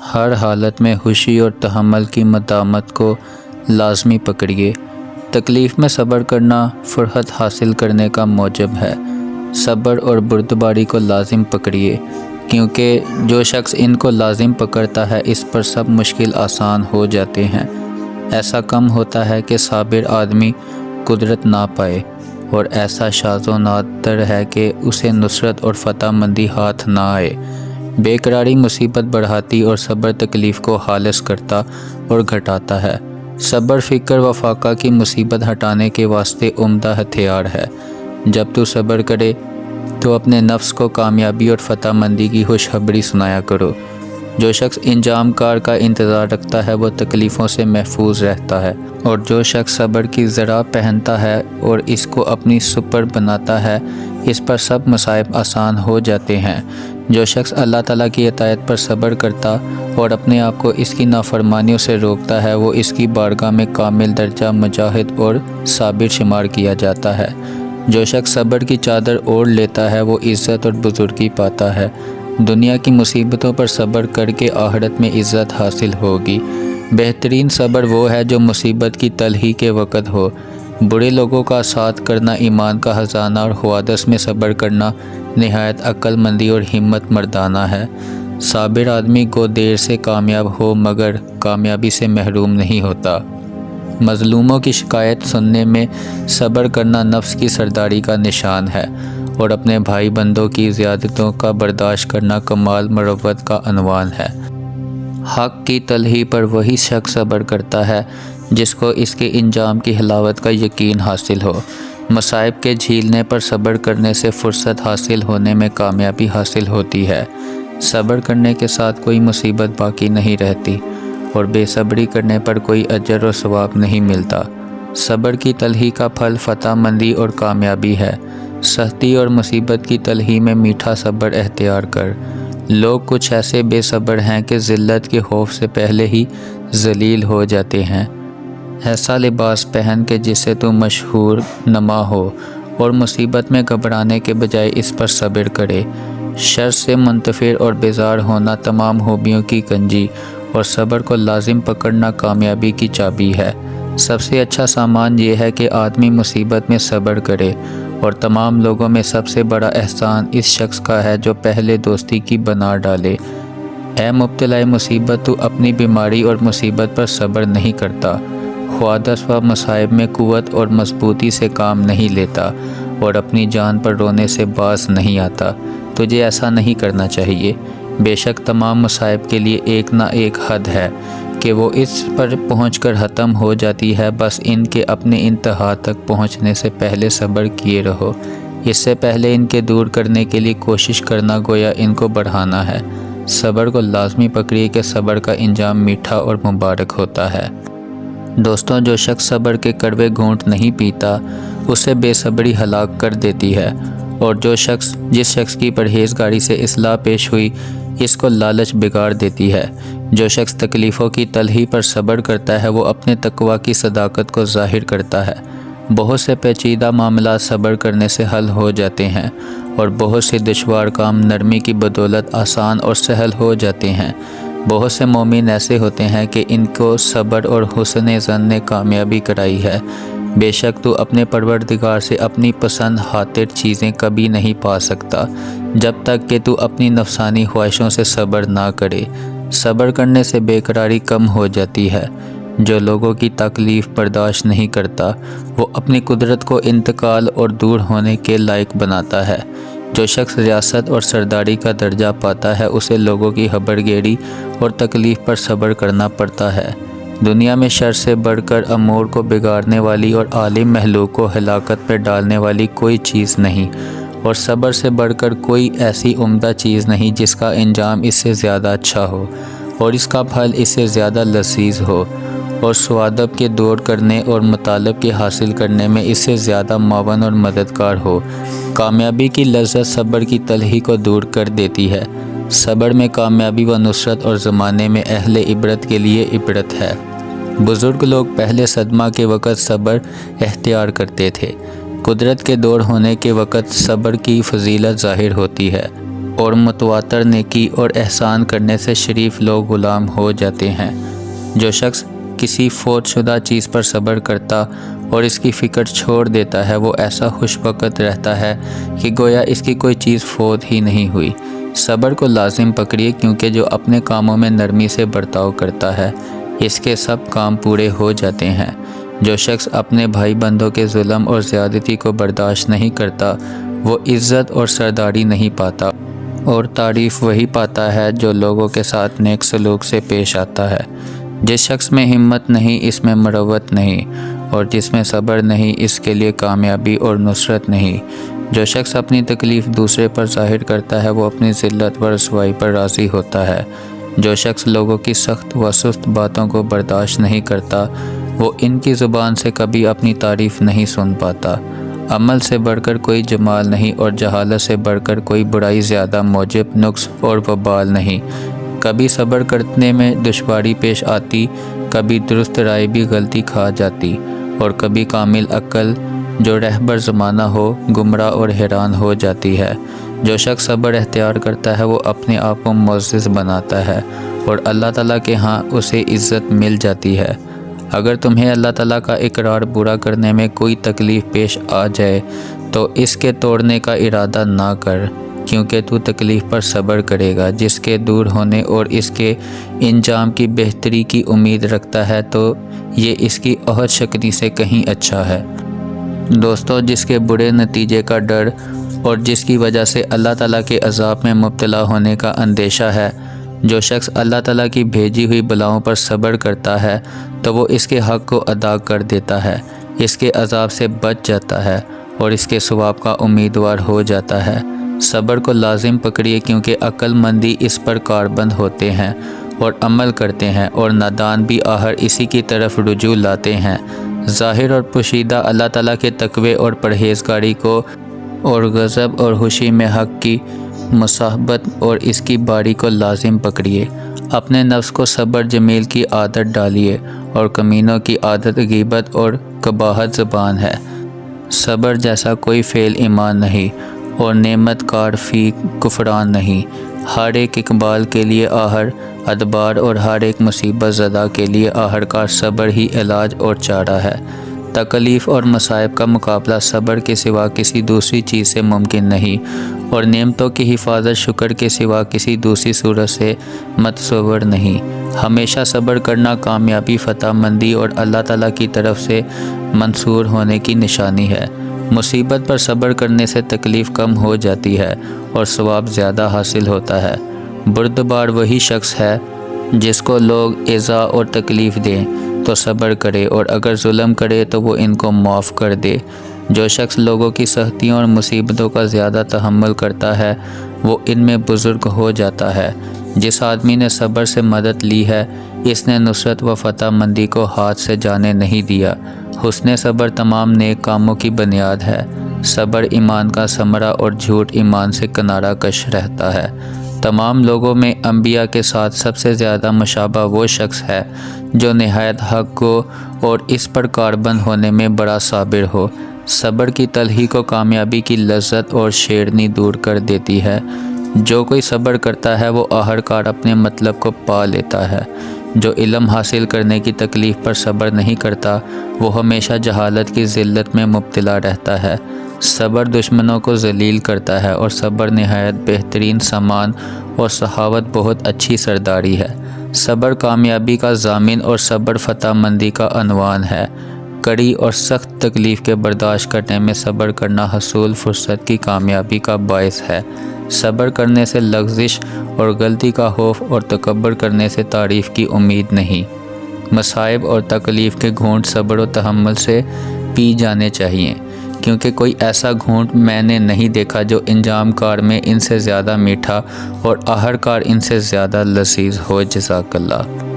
ہر حالت میں خوشی اور تحمل کی مدامت کو لازمی پکڑیے۔ تکلیف میں صبر کرنا فرحت حاصل کرنے کا موجب ہے۔ صبر اور بردباری کو لازم پکڑیے، کیونکہ جو شخص ان کو لازم پکڑتا ہے اس پر سب مشکل آسان ہو جاتے ہیں۔ ایسا کم ہوتا ہے کہ صابر آدمی قدرت نہ پائے، اور ایسا شاذ و نادر ہے کہ اسے نصرت اور فتح مندی ہاتھ نہ آئے۔ بے قراری مصیبت بڑھاتی اور صبر تکلیف کو خالص کرتا اور گھٹاتا ہے۔ صبر فکر و فاقہ کی مصیبت ہٹانے کے واسطے عمدہ ہتھیار ہے۔ جب تو صبر کرے تو اپنے نفس کو کامیابی اور فتح مندی کی خوشخبری سنایا کرو۔ جو شخص انجام کار کا انتظار رکھتا ہے وہ تکلیفوں سے محفوظ رہتا ہے، اور جو شخص صبر کی زرہ پہنتا ہے اور اس کو اپنی سپر بناتا ہے اس پر سب مصائب آسان ہو جاتے ہیں۔ جو شخص اللہ تعالیٰ کی اطاعت پر صبر کرتا اور اپنے آپ کو اس کی نافرمانیوں سے روکتا ہے وہ اس کی بارگاہ میں کامل درجہ مجاہد اور صابر شمار کیا جاتا ہے۔ جو شخص صبر کی چادر اوڑھ لیتا ہے وہ عزت اور بزرگی پاتا ہے۔ دنیا کی مصیبتوں پر صبر کر کے آخرت میں عزت حاصل ہوگی۔ بہترین صبر وہ ہے جو مصیبت کی تلخی کے وقت ہو۔ برے لوگوں کا ساتھ کرنا ایمان کا خزانہ اور حوادث میں صبر کرنا نہایت عقل مندی اور ہمت مردانہ ہے۔ صابر آدمی کو دیر سے کامیاب ہو مگر کامیابی سے محروم نہیں ہوتا۔ مظلوموں کی شکایت سننے میں صبر کرنا نفس کی سرداری کا نشان ہے، اور اپنے بھائی بندوں کی زیادتیوں کا برداشت کرنا کمال مروت کا عنوان ہے۔ حق کی تلخی پر وہی شخص صبر کرتا ہے جس کو اس کے انجام کی حلاوت کا یقین حاصل ہو۔ مصائب کے جھیلنے پر صبر کرنے سے فرصت حاصل ہونے میں کامیابی حاصل ہوتی ہے۔ صبر کرنے کے ساتھ کوئی مصیبت باقی نہیں رہتی، اور بے صبری کرنے پر کوئی اجر و ثواب نہیں ملتا۔ صبر کی تلخی کا پھل فتح مندی اور کامیابی ہے۔ سختی اور مصیبت کی تلخی میں میٹھا صبر اختیار کر۔ لوگ کچھ ایسے بے صبر ہیں کہ ذلت کے خوف سے پہلے ہی ذلیل ہو جاتے ہیں۔ ایسا لباس پہن کے جس سے تو مشہور نما ہو، اور مصیبت میں گھبرانے کے بجائے اس پر صبر کرے۔ شر سے منتفر اور بیزار ہونا تمام خوبیوں کی کنجی، اور صبر کو لازم پکڑنا کامیابی کی چابی ہے۔ سب سے اچھا سامان یہ ہے کہ آدمی مصیبت میں صبر کرے، اور تمام لوگوں میں سب سے بڑا احسان اس شخص کا ہے جو پہلے دوستی کی بنا ڈالے۔ اے مبتلا مصیبت، تو اپنی بیماری اور مصیبت پر صبر نہیں کرتا، حوادث و مصائب میں قوت اور مضبوطی سے کام نہیں لیتا، اور اپنی جان پر رونے سے باز نہیں آتا۔ تجھے ایسا نہیں کرنا چاہیے۔ بے شک تمام مصائب کے لیے ایک نہ ایک حد ہے کہ وہ اس پر پہنچ کر ختم ہو جاتی ہے، بس ان کے اپنے انتہا تک پہنچنے سے پہلے صبر کیے رہو۔ اس سے پہلے ان کے دور کرنے کے لیے کوشش کرنا گویا ان کو بڑھانا ہے۔ صبر کو لازمی پکڑیے کہ صبر کا انجام میٹھا اور مبارک ہوتا ہے۔ دوستوں، جو شخص صبر کے کڑوے گھونٹ نہیں پیتا اسے بے صبری ہلاک کر دیتی ہے، اور جس شخص کی پرہیزگاری سے اصلاح پیش ہوئی اس کو لالچ بگاڑ دیتی ہے۔ جو شخص تکلیفوں کی تلخی پر صبر کرتا ہے وہ اپنے تقویٰ کی صداقت کو ظاہر کرتا ہے۔ بہت سے پیچیدہ معاملات صبر کرنے سے حل ہو جاتے ہیں، اور بہت سے دشوار کام نرمی کی بدولت آسان اور سہل ہو جاتے ہیں۔ بہت سے مومن ایسے ہوتے ہیں کہ ان کو صبر اور حسن ظن نے کامیابی کرائی ہے۔ بے شک تو اپنے پروردگار سے اپنی پسند خاطر چیزیں کبھی نہیں پا سکتا جب تک کہ تو اپنی نفسانی خواہشوں سے صبر نہ کرے۔ صبر کرنے سے بے قراری کم ہو جاتی ہے۔ جو لوگوں کی تکلیف برداشت نہیں کرتا وہ اپنی قدرت کو انتقال اور دور ہونے کے لائق بناتا ہے۔ جو شخص ریاست اور سرداری کا درجہ پاتا ہے اسے لوگوں کی حبر گیری اور تکلیف پر صبر کرنا پڑتا ہے۔ دنیا میں شر سے بڑھ کر امور کو بگاڑنے والی اور عالم مخلوق کو ہلاکت پر ڈالنے والی کوئی چیز نہیں، اور صبر سے بڑھ کر کوئی ایسی عمدہ چیز نہیں جس کا انجام اس سے زیادہ اچھا ہو، اور اس کا پھل اس سے زیادہ لذیذ ہو، اور سوادب کے دور کرنے اور مطالب کے حاصل کرنے میں اس سے زیادہ معاون اور مددگار ہو۔ کامیابی کی لذت صبر کی تلخی کو دور کر دیتی ہے۔ صبر میں کامیابی و نصرت اور زمانے میں اہل عبرت کے لیے عبرت ہے۔ بزرگ لوگ پہلے صدمہ کے وقت صبر اختیار کرتے تھے۔ قدرت کے دور ہونے کے وقت صبر کی فضیلت ظاہر ہوتی ہے۔ اور متواتر نیکی اور احسان کرنے سے شریف لوگ غلام ہو جاتے ہیں۔ جو شخص کسی فوت شدہ چیز پر صبر کرتا اور اس کی فکر چھوڑ دیتا ہے وہ ایسا خوش وقت رہتا ہے کہ گویا اس کی کوئی چیز فوت ہی نہیں ہوئی۔ صبر کو لازم پکڑیے، کیونکہ جو اپنے کاموں میں نرمی سے برتاؤ کرتا ہے اس کے سب کام پورے ہو جاتے ہیں۔ جو شخص اپنے بھائی بندوں کے ظلم اور زیادتی کو برداشت نہیں کرتا وہ عزت اور سرداری نہیں پاتا، اور تعریف وہی پاتا ہے جو لوگوں کے ساتھ نیک سلوک سے پیش آتا ہے۔ جس شخص میں ہمت نہیں اس میں مروت نہیں، اور جس میں صبر نہیں اس کے لیے کامیابی اور نصرت نہیں۔ جو شخص اپنی تکلیف دوسرے پر ظاہر کرتا ہے وہ اپنی ذلت و رسوائی پر راضی ہوتا ہے۔ جو شخص لوگوں کی سخت و سست باتوں کو برداشت نہیں کرتا وہ ان کی زبان سے کبھی اپنی تعریف نہیں سن پاتا۔ عمل سے بڑھ کر کوئی جمال نہیں، اور جہالت سے بڑھ کر کوئی برائی زیادہ موجب نقص اور وبال نہیں۔ کبھی صبر کرنے میں دشواری پیش آتی، کبھی درست رائے بھی غلطی کھا جاتی، اور کبھی کامل عقل جو رہبر زمانہ ہو گمراہ اور حیران ہو جاتی ہے۔ جو شخص صبر اختیار کرتا ہے وہ اپنے آپ کو معزز بناتا ہے، اور اللہ تعالیٰ کے ہاں اسے عزت مل جاتی ہے۔ اگر تمہیں اللہ تعالیٰ کا اقرار پورا کرنے میں کوئی تکلیف پیش آ جائے تو اس کے توڑنے کا ارادہ نہ کر، کیونکہ تو تکلیف پر صبر کرے گا۔ جس کے دور ہونے اور اس کے انجام کی بہتری کی امید رکھتا ہے تو یہ اس کی عہد شکنی سے کہیں اچھا ہے۔ دوستو، جس کے برے نتیجے کا ڈر اور جس کی وجہ سے اللہ تعالیٰ کے عذاب میں مبتلا ہونے کا اندیشہ ہے، جو شخص اللہ تعالیٰ کی بھیجی ہوئی بلاؤں پر صبر کرتا ہے تو وہ اس کے حق کو ادا کر دیتا ہے، اس کے عذاب سے بچ جاتا ہے اور اس کے ثواب کا امیدوار ہو جاتا ہے۔ صبر کو لازم پکڑیے، کیونکہ عقل مندی اس پر کاربند ہوتے ہیں اور عمل کرتے ہیں، اور نادان بھی آخر اسی کی طرف رجوع لاتے ہیں۔ ظاہر اور پوشیدہ اللہ تعالیٰ کے تقوی اور پرہیزگاری کو، اور غضب اور خوشی میں حق کی مصاحبت اور اس کی باری کو لازم پکڑیے۔ اپنے نفس کو صبر جمیل کی عادت ڈالیے، اور کمینوں کی عادت غیبت اور قباحت زبان ہے۔ صبر جیسا کوئی فعل ایمان نہیں، اور نعمت کار فی کفران نہیں۔ ہر ایک اقبال کے لیے آخر ادبار، اور ہر ایک مصیبت زدہ کے لیے آخرکار صبر ہی علاج اور چارہ ہے۔ تکلیف اور مصائب کا مقابلہ صبر کے سوا کسی دوسری چیز سے ممکن نہیں، اور نعمتوں کی حفاظت شکر کے سوا کسی دوسری صورت سے متصور نہیں۔ ہمیشہ صبر کرنا کامیابی، فتح مندی اور اللہ تعالیٰ کی طرف سے منصور ہونے کی نشانی ہے۔ مصیبت پر صبر کرنے سے تکلیف کم ہو جاتی ہے اور ثواب زیادہ حاصل ہوتا ہے۔ بردبار وہی شخص ہے جس کو لوگ ایذا اور تکلیف دیں تو صبر کرے، اور اگر ظلم کرے تو وہ ان کو معاف کر دے۔ جو شخص لوگوں کی سختیوں اور مصیبتوں کا زیادہ تحمل کرتا ہے وہ ان میں بزرگ ہو جاتا ہے۔ جس آدمی نے صبر سے مدد لی ہے اس نے نصرت و فتح مندی کو ہاتھ سے جانے نہیں دیا۔ حسن صبر تمام نیک کاموں کی بنیاد ہے۔ صبر ایمان کا ثمرہ اور جھوٹ ایمان سے کنارہ کش رہتا ہے۔ تمام لوگوں میں انبیاء کے ساتھ سب سے زیادہ مشابہ وہ شخص ہے جو نہایت حق کو اور اس پر کاربند ہونے میں بڑا صابر ہو۔ صبر کی تلخی کو کامیابی کی لذت اور شیرنی دور کر دیتی ہے۔ جو کوئی صبر کرتا ہے وہ آخرکار اپنے مطلب کو پا لیتا ہے۔ جو علم حاصل کرنے کی تکلیف پر صبر نہیں کرتا وہ ہمیشہ جہالت کی ذلت میں مبتلا رہتا ہے۔ صبر دشمنوں کو ذلیل کرتا ہے، اور صبر نہایت بہترین سامان اور سخاوت بہت اچھی سرداری ہے۔ صبر کامیابی کا ضامن اور صبر فتح مندی کا عنوان ہے۔ کڑی اور سخت تکلیف کے برداشت کرنے میں صبر کرنا حصول فرصت کی کامیابی کا باعث ہے۔ صبر کرنے سے لغزش اور غلطی کا خوف، اور تکبر کرنے سے تعریف کی امید نہیں۔ مصائب اور تکلیف کے گھونٹ صبر و تحمل سے پی جانے چاہیے، کیونکہ کوئی ایسا گھونٹ میں نے نہیں دیکھا جو انجام کار میں ان سے زیادہ میٹھا اور آخرکار ان سے زیادہ لذیذ ہو۔ جزاک اللہ۔